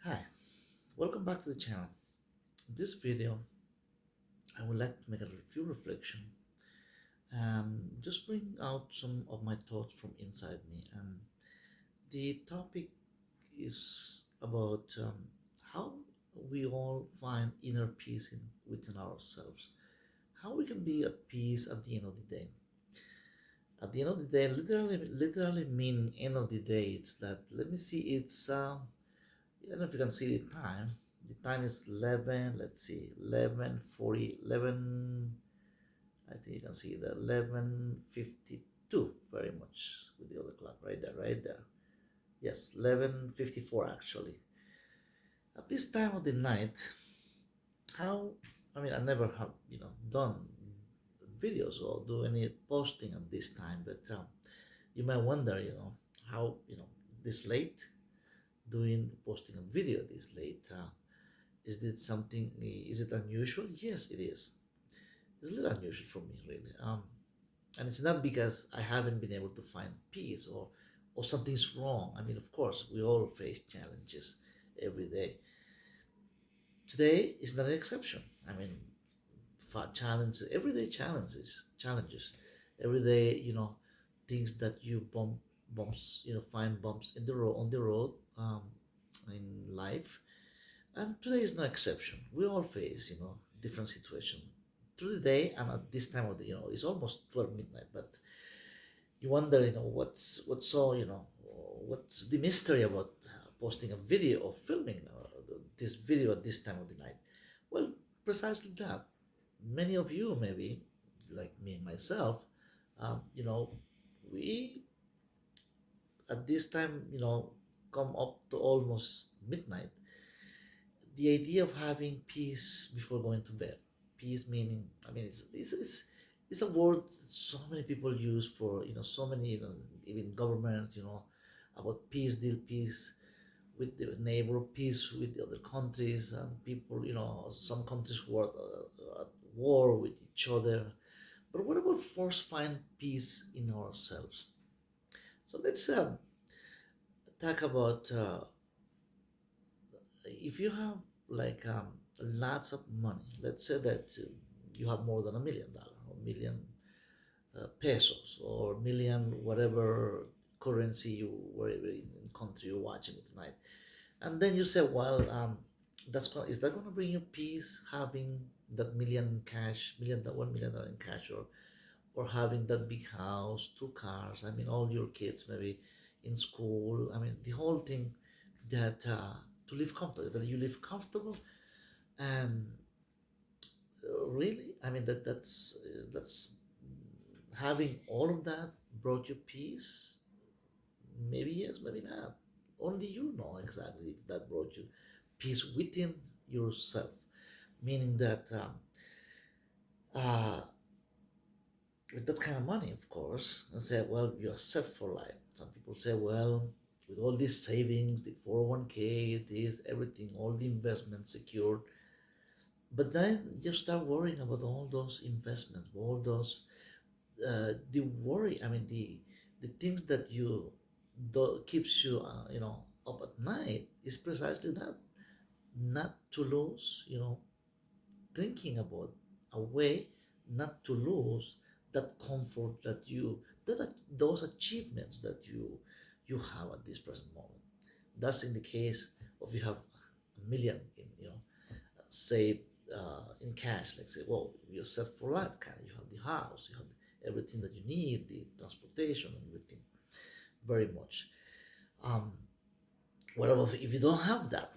Hi, welcome back to the channel. In this video, I would like to make a few reflection and just bring out some of my thoughts from inside me. And the topic is about how we all find inner peace within ourselves. How we can be at peace at the end of the day. At the end of the day, literally meaning end of the day, it's that, let me see, I don't know if you can see the time. The time is 11, let's see, 11:40, 11, I think you can see the 11:52, very much with the other clock right there, right there. Yes, 11:54 actually. At this time of the night, how, I mean, I never have, done videos or do any posting at this time, but you might wonder, how, this late, posting a video this late. Is it something? Is it unusual? Yes, it is. It's a little unusual for me, really. And it's not because I haven't been able to find peace or something's wrong. I mean, of course, we all face challenges every day. Today is not an exception. I mean, challenges, everyday challenges, every day. Things that you bumps, find bumps in the road on the road, in life. And today is no exception. We all face, different situations through the day, and at this time of the, it's almost 12 midnight, but you wonder, what's so, what's the mystery about posting a video or filming this video at this time of the night? Well, precisely that. Many of you, maybe, like me and myself, you know, we at this time, come up to almost midnight, the idea of having peace before going to bed. Peace meaning, I mean, it's a word so many people use for, so many, even governments, about peace deal, peace with the neighbor, peace with the other countries, and people, some countries who are at war with each other. But what about first find peace in ourselves? So let's talk about if you have like lots of money. Let's say that you have more than $1 million or million pesos or million whatever currency you wherever in country you're watching it tonight, and then you say, well, is that going to bring you peace having that million cash, $1 million in cash, or having that big house, two cars, I mean, all your kids maybe in school, I mean, the whole thing, that to live comfortable, that you live comfortable, and really, I mean, that's having all of that brought you peace. Maybe yes, maybe not. Only you know exactly if that brought you peace within yourself, meaning that uh, with that kind of money, of course, and say, well, you're set for life. Some people say, well, with all these savings, the 401k, this, everything, all the investments secured. But then you start worrying about all those investments, all those, the worry, I mean, the things that keeps you, up at night is precisely that, not to lose, thinking about a way not to lose that comfort those achievements that you have at this present moment. That's in the case of you have a million in, saved in cash. Like say, well, you're set for life. Kind of, you have the house, you have everything that you need, the transportation, and everything. Very much. Um, whatever. If you don't have that,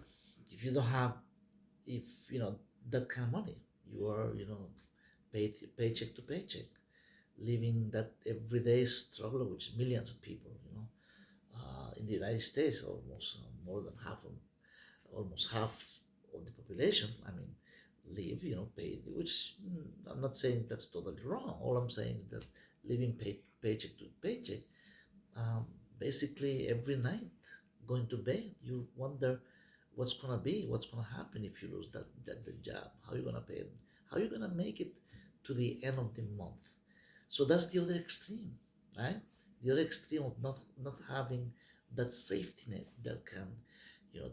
if you don't have, if that kind of money, you are, paid paycheck to paycheck, living that everyday struggle, which millions of people, in the United States, almost more than almost half of the population. I mean, live, paid, which I'm not saying that's totally wrong. All I'm saying is that living paycheck to paycheck, um, basically every night going to bed, you wonder what's gonna happen if you lose the job. How you gonna pay it? How you gonna make it to the end of the month? So that's the other extreme, right? The other extreme of not having that safety net that can,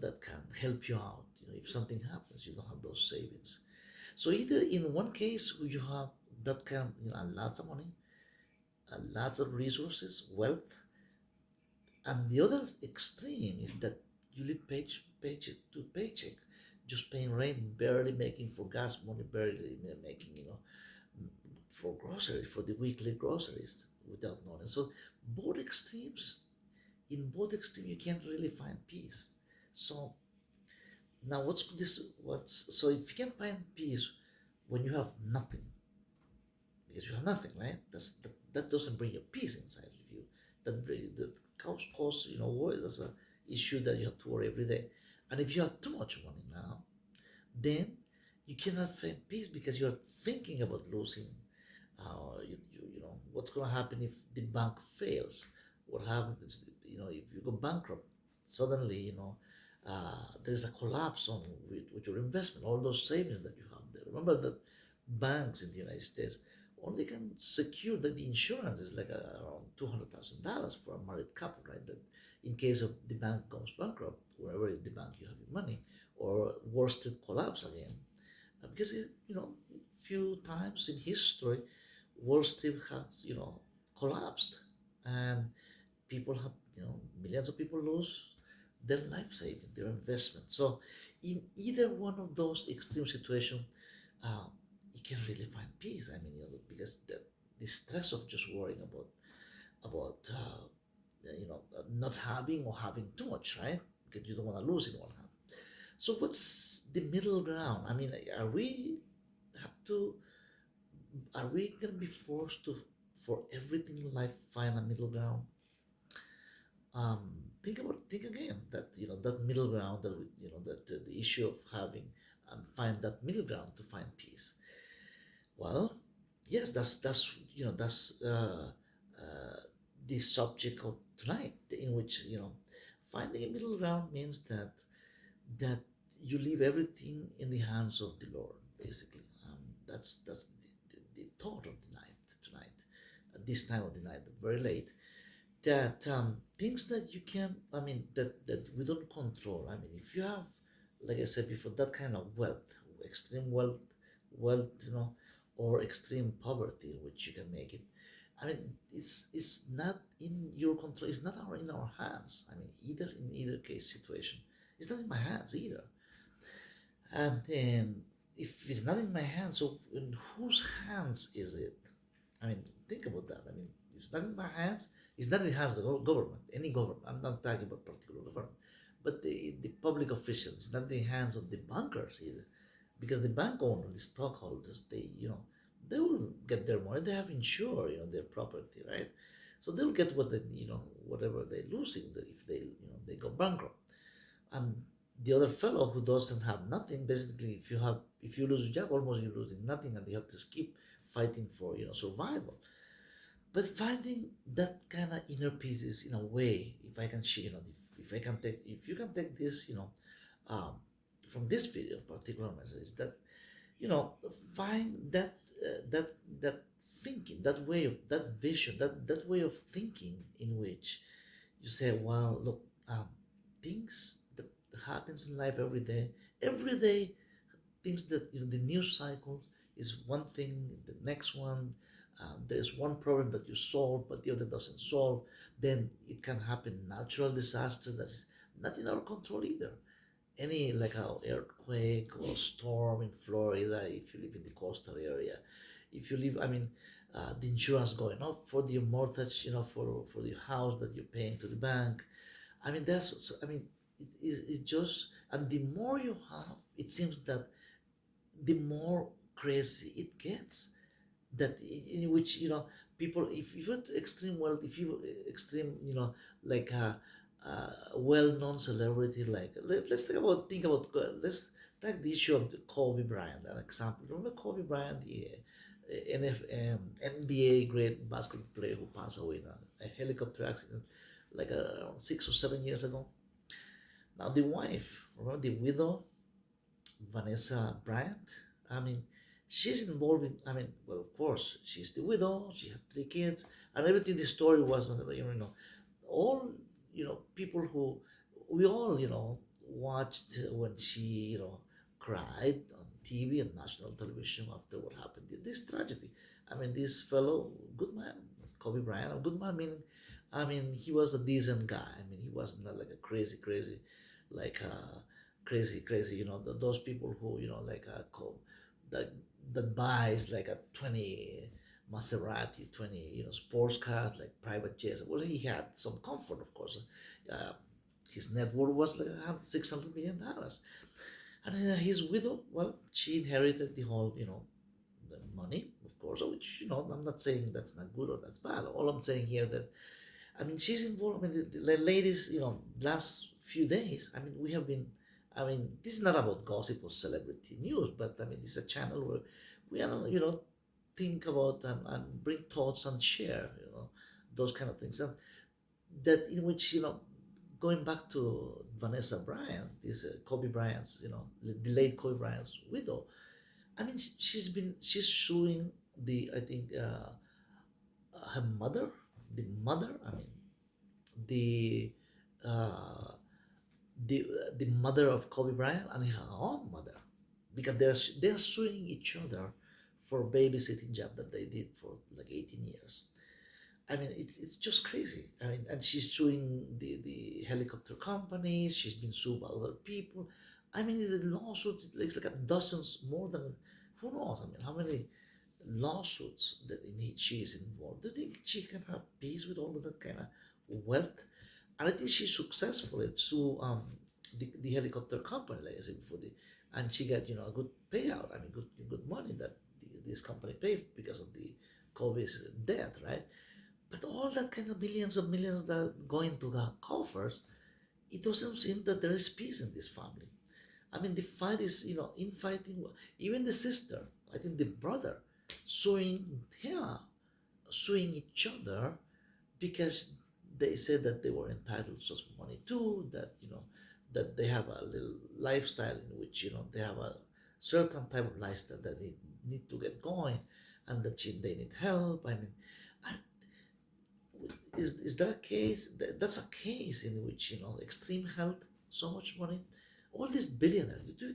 that can help you out. If something happens, you don't have those savings. So either in one case you have that kind of, lots of money, lots of resources, wealth, and the other extreme is that you live paycheck to paycheck, just paying rent, barely making for gas money, barely making, for groceries, for the weekly groceries without knowing. So both extremes, in both extremes, you can't really find peace. So now so if you can find peace when you have nothing, because you have nothing, right? That doesn't bring you peace inside of you. That cause worry. That's a issue that you have to worry every day. And if you have too much money now, then you cannot find peace because you're thinking about losing. What's going to happen if the bank fails? What happens? If you go bankrupt, suddenly there's a collapse with your investment, all those savings that you have there. Remember that banks in the United States only can secure that the insurance is like around $200,000 for a married couple, right? That in case of the bank goes bankrupt, wherever the bank you have your money, or worst it collapse again, because few times in history, Wall Street has collapsed, and people have millions of people lose their life saving, their investment. So in either one of those extreme situations, uh, you can really find peace. I mean, because the stress of just worrying about not having or having too much, right? Because you don't want to lose in one hand. So what's the middle ground? I mean, have to are we gonna be forced to for everything in life find a middle ground? Think again that that middle ground, that that the issue of having and find that middle ground to find peace. Well, yes, that's that's the subject of tonight, in which finding a middle ground means that you leave everything in the hands of the Lord, basically. That's the thought of the night tonight, at this time of the night, very late. That things that you can, I mean, that we don't control. I mean, if you have, like I said before, that kind of wealth, extreme wealth, or extreme poverty, which you can make it. I mean, it's not in your control. It's not in our hands. I mean, in either case situation, it's not in my hands either. And then, if it's not in my hands, so in whose hands is it? I mean, think about that. I mean, it's not in my hands. It's not in the hands of the government, any government. I'm not talking about particular government, but the public officials. It's not in the hands of the bankers either, because the bank owner, the stockholders, they will get their money. They have insured, their property, right? So they'll get what they, whatever they lose if they go bankrupt. And the other fellow who doesn't have nothing, basically, if you lose your job, almost you're losing nothing, and you have to keep fighting for survival. But finding that kind of inner peace is, in a way, if I can share, if I can take, if you can take this, um, from this video, particular message, that find that thinking, that way of that vision, that way of thinking, in which you say, well, look, things that happens in life every day, things that the news cycle is one thing, the next one, there's one problem that you solve but the other doesn't solve. Then it can happen natural disaster that's not in our control either, any like a earthquake or storm in Florida, if you live in the coastal area. If you live, I mean, the insurance going up for the mortgage, for the house that you're paying to the bank. I mean, I mean, it just, and the more you have, it seems that the more crazy it gets. That in which people, if you're extreme wealth, if you extreme, like a well-known celebrity, like let's think about let's take the issue of Kobe Bryant, an example. Remember Kobe Bryant, the NBA great basketball player who passed away in a helicopter accident, like around 6 or 7 years ago. Now the wife, remember the widow, Vanessa Bryant. I mean, she's involved in. I mean, well, of course, she's the widow. She had 3 kids, and everything. The story was, all people who we all, watched when she, cried on TV and national television after what happened. This tragedy. I mean, this fellow, good man, Kobe Bryant, a good man meaning, I mean, he was a decent guy. I mean, he wasn't like a crazy, crazy, like crazy, crazy. Those people who, that that buys like a 20 Maserati, 20, sports cars, like private jets. Well, he had some comfort, of course. Uh, his net worth was like $600 million. And then his widow, well, she inherited the whole, the money, of course, which, I'm not saying that's not good or that's bad. All I'm saying here that, I mean, she's involved. I mean, the ladies, last few days, I mean, we have been, I mean, this is not about gossip or celebrity news, but I mean, this is a channel where we, think about and bring thoughts and share, those kind of things. And that in which, going back to Vanessa Bryant, this Kobe Bryant's, the late Kobe Bryant's widow. I mean, she's suing the, I think, her mother, the mother. I mean, the uh, the mother of Kobe Bryant and her own mother, because they're suing each other for babysitting job that they did for like 18 years. I mean, it's just crazy. I mean, and she's suing the helicopter companies. She's been sued by other people. I mean, the lawsuits, it's like a dozens more than, who knows? I mean, how many lawsuits that she is involved? Do you think she can have peace with all of that kind of wealth? And I think she's successful at sue the helicopter company, like I said before, and she got, a good payout. I mean, good money that this company paid because of the Kobe's death, right? But all that kind of millions that are going to the coffers, it doesn't seem that there is peace in this family. I mean, the fight is, infighting. Even the sister, I think the brother, suing her, suing each other because they said that they were entitled to some money too, that, that they have a little lifestyle in which, they have a certain type of lifestyle that they need to get going and that they need help. I mean, I, is that a case? That's a case in which, extreme health, so much money, all these billionaires. Do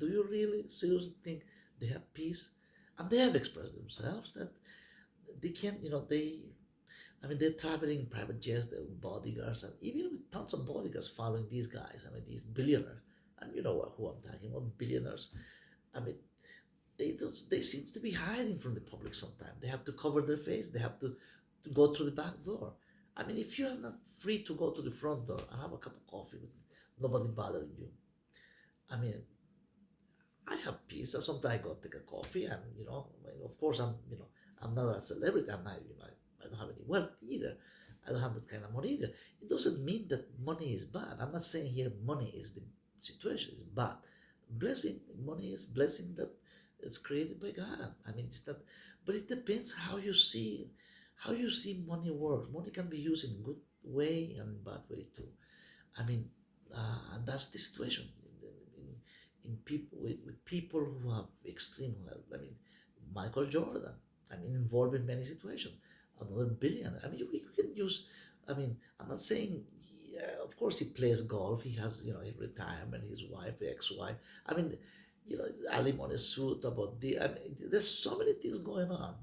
you really seriously think they have peace? And they have expressed themselves that they can't, I mean, they're traveling in private jets, they're bodyguards, and even with tons of bodyguards following these guys. I mean, these billionaires, and you know who I'm talking about, billionaires. I mean, they seem to be hiding from the public sometimes. They have to cover their face. They have to go through the back door. I mean, if you're not free to go to the front door and have a cup of coffee with nobody bothering you, I mean, I have peace. So sometimes I go take a coffee, and I mean, of course I'm not a celebrity. I'm not, I don't have any wealth either. I don't have that kind of money either. It doesn't mean that money is bad. I'm not saying here money is the situation is bad. Blessing, money is blessing that it's created by God. I mean, it's not, but it depends how you see money work. Money can be used in good way and bad way too. I mean, and that's the situation in people with people who have extreme wealth. I mean, Michael Jordan. I mean, involved in many situations. Another billionaire. I mean, you can use. I mean, I'm not saying. Yeah, of course, he plays golf. He has, his retirement. His wife, ex-wife. I mean, alimony suit about the. I mean, there's so many things going on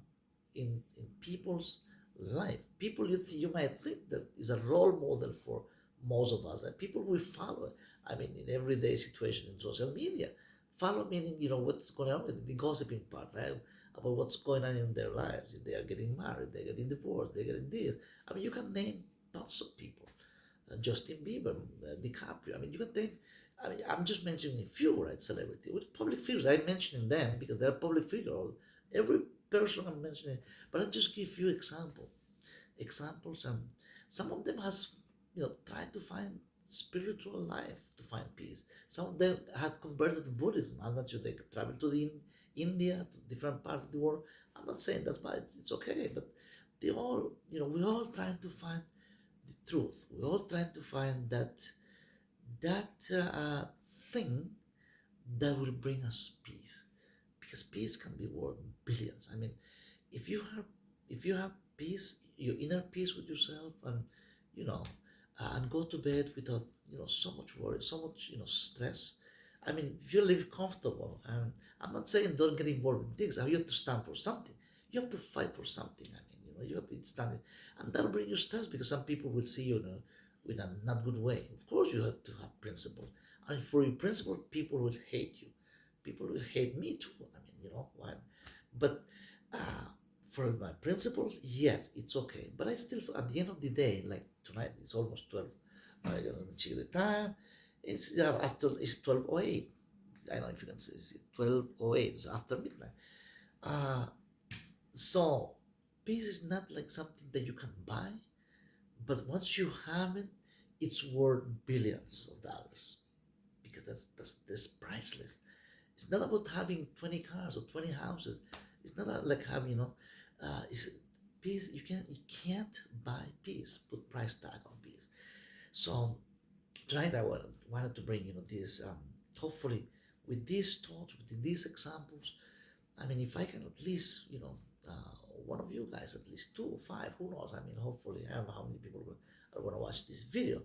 in people's life. People you might think that is a role model for most of us. And people we follow. I mean, in everyday situation in social media, follow meaning what's going on with the gossiping part, right? About what's going on in their lives. If they are getting married, they're getting divorced, they're getting this. I mean, you can name tons of people. Justin Bieber, DiCaprio. I mean, you can name. I mean, I'm just mentioning a few, right? Celebrity with public figures. I'm mentioning them because they're public figures. Every person I'm mentioning, but I just give you examples, and some of them has tried to find spiritual life to find peace. Some of them had converted to Buddhism. I'm not sure they travel to India, to different parts of the world. I'm not saying that's bad. It's okay, but they all, we're all trying to find the truth. We're all trying to find that thing that will bring us peace, because peace can be worth billions. I mean, if you have peace, your inner peace with yourself, and you know and go to bed without so much worry, so much stress. I mean, if you live comfortable, and I'm not saying don't get involved in things. You have to stand for something. You have to fight for something. I mean, you have to stand it, and that'll bring you stress because some people will see you, in a not good way. Of course, you have to have principle, and for your principle, people will hate you. People will hate me too. I mean, why? But uh, for my principles, yes, it's okay. But I still, at the end of the day, like tonight, it's almost 12. I gotta check the time. It's after it's 12:08. I don't know if you can say it's 12:08. It's after midnight. Uh, so peace is not like something that you can buy, but once you have it, it's worth billions of dollars because that's priceless. It's not about having 20 cars or 20 houses. It's not like having, it's peace. You can't buy peace. Put price tag on peace. So tonight I wanted to bring, this, hopefully with these thoughts, with these examples. I mean, if I can at least, one of you guys, at least two or five, who knows? I mean, hopefully, I don't know how many people are going to watch this video,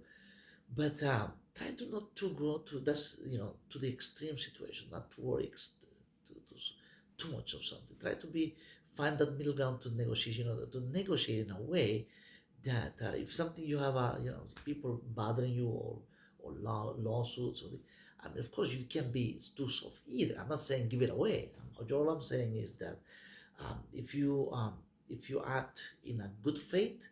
but try to not to go to to the extreme situation, not to worry too much of something. Try to find that middle ground to negotiate, to negotiate in a way that if something you have, people bothering you or lawsuits I mean, of course, you can't be too soft either. I'm not saying give it away. All I'm saying is that if you act in a good faith,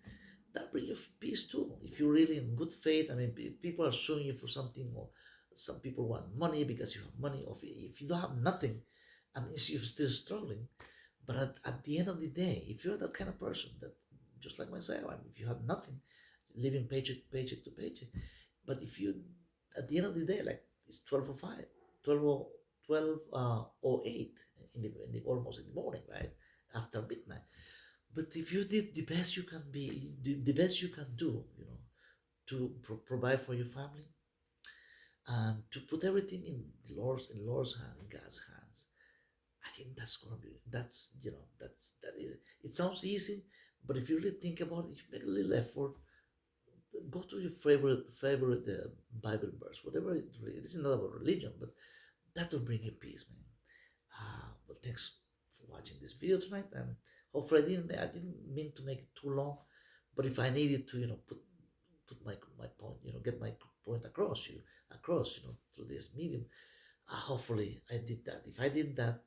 that brings you peace too. If you're really in good faith, I mean, people are suing you for something, or some people want money because you have money, or if you don't have nothing, I mean, you're still struggling. But at the end of the day, if you're that kind of person that, just like myself, I mean, if you have nothing, living paycheck to paycheck, but if you, at the end of the day, like it's 12:05, 12:08 in the almost in the morning, right after midnight. But if you did the best you can be, the best you can do, to provide for your family and to put everything in Lord's hand, in God's hands, I think that is. It sounds easy, but if you really think about it, if you make a little effort, go to your favorite Bible verse, whatever it really. This is not about religion, but that will bring you peace, man. Well, thanks for watching this video tonight, and hopefully I didn't mean to make it too long, but if I needed to, put my point, get my point across, through this medium, hopefully I did that. If I did that,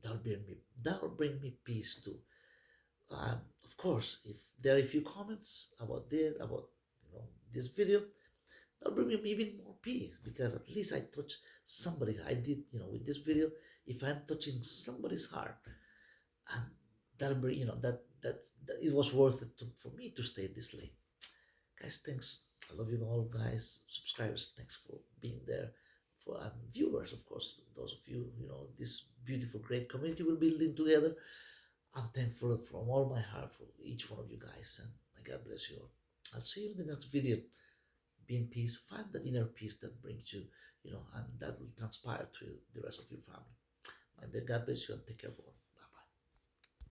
that'll bring me peace too. Of course, if there are a few comments about this video, that'll bring me even more peace because at least I touched somebody. I did, with this video. If I'm touching somebody's heart, and that'll bring, that it was worth it for me to stay this late. Guys, thanks. I love you all, guys. Subscribers, thanks for being there. For viewers, of course, those of you, this beautiful, great community we're building together. I'm thankful from all my heart for each one of you guys, and may God bless you all. I'll see you in the next video. Be in peace. Find that inner peace that brings you, and that will transpire to the rest of your family. May God bless you and take care of all.